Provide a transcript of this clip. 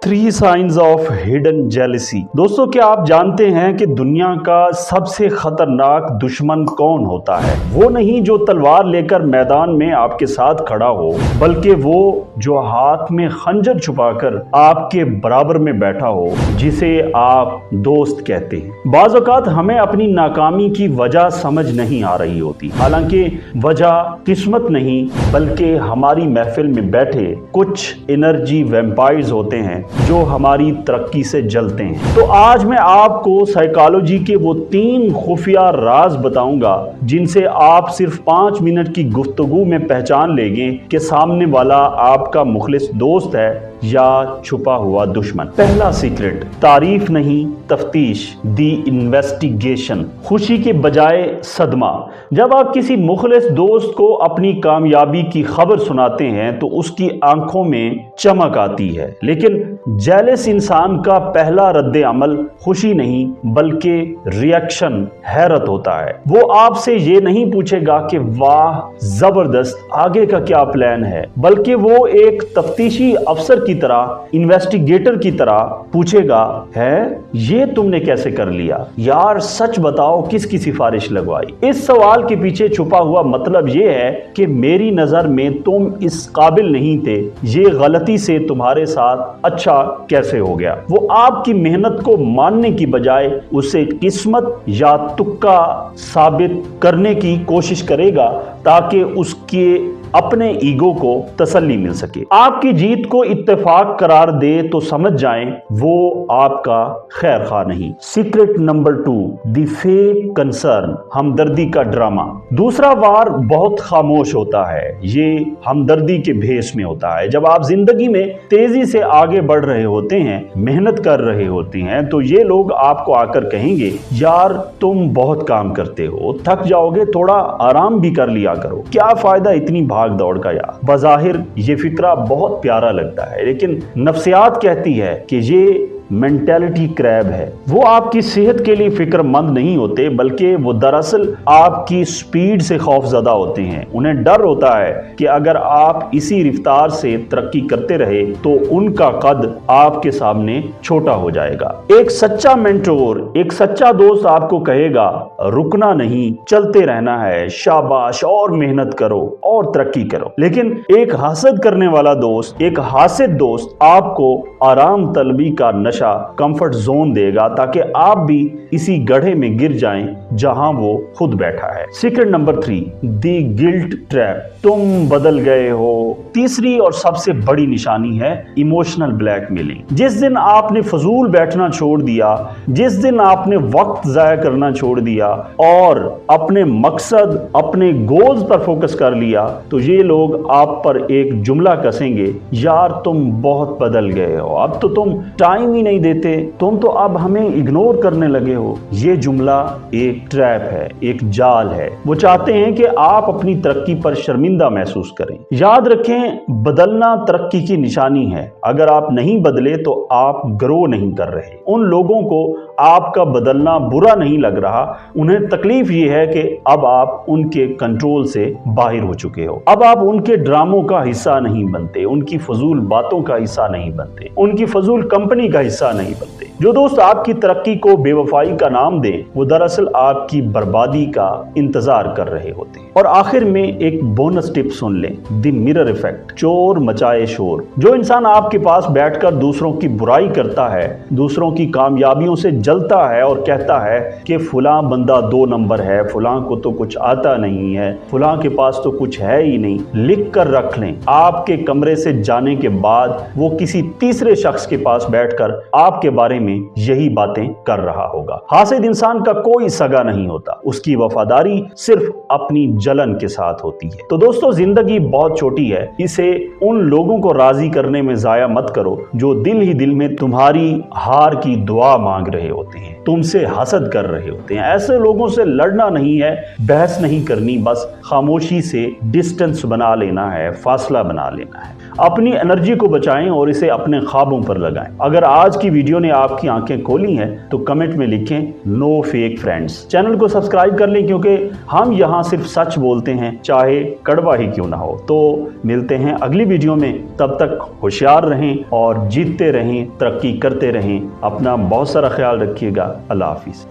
3 science of hidden jealousy. दोस्तों, क्या आप जानते हैं कि दुनिया का सबसे खतरनाक दुश्मन कौन होता है? वो नहीं जो तलवार लेकर मैदान में आपके साथ खड़ा हो, बल्कि वो जो हाथ में खंजर छुपाकर आपके बराबर में बैठा हो, जिसे आप दोस्त कहते हैं। बाज़ औक़ात हमें अपनी नाकामी की वजह समझ नहीं आ रही होती, हालांकि वजह किस्मत नहीं बल्कि हमारी महफिल में बैठे कुछ एनर्जी वैम्पायर्स होते हैं जो हमारी तरक्की से जलते हैं। तो आज मैं आपको साइकोलॉजी के वो 3 खुफिया राज बताऊंगा जिनसे आप सिर्फ 5 मिनट की गुफ्तगू में पहचान लेंगे कि सामने वाला आपका मुखलिस दोस्त है या छुपा हुआ दुश्मन। पहला सीक्रेट, तारीफ नहीं तफ्तीश, दी इन्वेस्टिगेशन। खुशी के बजाय सदमा। जब आप किसी मुखलिस दोस्त को अपनी कामयाबी की खबर सुनाते हैं तो उसकी आंखों में चमक आती है, लेकिन जेलस इंसान का पहला रद्द अमल खुशी नहीं बल्कि रिएक्शन, हैरत होता है। वो आपसे ये नहीं पूछेगा कि वाह जबरदस्त, आगे का क्या प्लान है, बल्कि वो एक तफ्तीशी अफसर की तरह, इन्वेस्टिगेटर की तरह पूछेगा, है ये तुमने कैसे कर लिया यार, सच बताओ किसकी सिफारिश लगवाई। इस सवाल के पीछे छुपा हुआ मतलब ये है कि मेरी नजर में तुम इस काबिल नहीं थे, ये गलती से तुम्हारे साथ अच्छा कैसे हो गया। वो आपकी मेहनत को मानने की बजाय उसे किस्मत या तुक्का साबित करने की कोशिश करेगा ताकि उसके अपने ईगो को तसल्ली मिल सके। आपकी जीत को इत्तेफाक करार दे तो समझ जाएं वो आपका खैर खा नहीं। Secret number 2, the fake concern, हमदर्दी का ड्रामा। दूसरा वार बहुत खामोश होता है, ये हमदर्दी के भेष में होता है। जब आप जिंदगी में तेजी से आगे बढ़ रहे होते हैं, मेहनत कर रहे होते हैं, तो ये लोग आपको आकर कहेंगे, यार तुम बहुत काम करते हो, थक जाओगे, थोड़ा आराम भी कर लिया करो, क्या फायदा इतनी भाग दौड़ का यार। बज़ाहिर ये फिक्रा बहुत प्यारा लगता है, लेकिन नफ्सियात कहती है कि ये मेंटालिटी क्रैब है। वो आपकी सेहत के लिए फिक्रमंद नहीं होते, बल्कि वो दरअसल आपकी स्पीड से खौफजदा होते हैं। उन्हें डर होता है कि अगर आप इसी रफ्तार से तरक्की करते रहे तो उनका कद आपके सामने छोटा हो जाएगा। एक सच्चा मेंटोर, एक सच्चा दोस्त आपको कहेगा, रुकना नहीं, चलते रहना है, शाबाश, और मेहनत करो और तरक्की करो। लेकिन एक हासद करने वाला दोस्त, एक हासिद दोस्त आपको आराम तलबी का नशा, कंफर्ट जोन देगा ताकि आप भी इसी गड्ढे में गिर जाएं जहां वो खुद बैठा है। Secret number 3, the guilt trap, तुम बदल गए हो। तीसरी और सबसे बड़ी निशानी है इमोशनल ब्लैकमेलिंग। जिस दिन आपने फजूल बैठना छोड़ दिया, जिस दिन आपने वक्त जाया करना छोड़ दिया और अपने मकसद, अपने गोल्स पर फोकस कर लिया, तो ये लोग आप पर एक जुमला कसेंगे, यार तुम बहुत बदल गए हो, अब तो तुम टाइम ही नहीं देते, तुम तो अब हमें इग्नोर करने लगे हो। ये जुमला एक ट्रैप है, एक जाल है। वो चाहते हैं कि आप अपनी तरक्की पर शर्मिंदा महसूस करें। याद रखें, बदलना तरक्की की निशानी है। अगर आप नहीं बदले तो आप ग्रो नहीं कर रहे। उन लोगों को आपका बदलना बुरा नहीं लग रहा, उन्हें तकलीफ ये है कि अब आप उनके कंट्रोल से बाहर हो चुके हो। अब आप उनके ड्रामों का हिस्सा नहीं बनते, उनकी फजूल बातों का हिस्सा नहीं बनते, उनकी फजूल कंपनी का हिस्सा नहीं बनते। जो दोस्त आपकी तरक्की को बेवफाई का नाम दें, वो दरअसल आपकी बर्बादी का इंतजार कर रहे होते हैं। और आखिर में एक बोनस टिप सुन लें, द मिरर इफेक्ट, चोर मचाए शोर। जो इंसान आपके पास बैठकर दूसरों की बुराई करता है, दूसरों की कामयाबियों से जलता है और कहता है कि फलां बंदा 2 नंबर है, फलां को तो कुछ आता नहीं है, फलां के पास तो कुछ है ही नहीं, लिख कर रख लें। आपके कमरे से जाने के बाद वो किसी तीसरे शख्स के पास बैठकर आपके बारे में यही बातें कर रहा होगा। हासिद इंसान का कोई सगा नहीं होता, उसकी वफादारी सिर्फ अपनी जलन के साथ होती है। तो दोस्तों, जिंदगी बहुत छोटी है, इसे उन लोगों को राजी करने में जाया मत करो जो दिल ही दिल में तुम्हारी हार की दुआ मांग रहे होते हैं। तुमसे हसद कर रहे होते हैं। ऐसे लोगों से लड़ना नहीं है, बहस नहीं करनी, बस खामोशी से डिस्टेंस बना लेना है, फासला बना लेना है। अपनी एनर्जी को बचाएं और इसे अपने ख्वाबों पर लगाएं। अगर आज की वीडियो ने आपकी आंखें खोली हैं तो कमेंट में लिखें नो फेक फ्रेंड्स। चैनल को सब्सक्राइब कर लें क्योंकि हम यहाँ सिर्फ सच बोलते हैं, चाहे कड़वा ही क्यों ना हो। तो मिलते हैं अगली वीडियो में, तब तक होशियार रहें और जीतते रहें, तरक्की करते रहें। अपना बहुत सारा ख्याल रखिएगा। अल्लाह हाफिज़।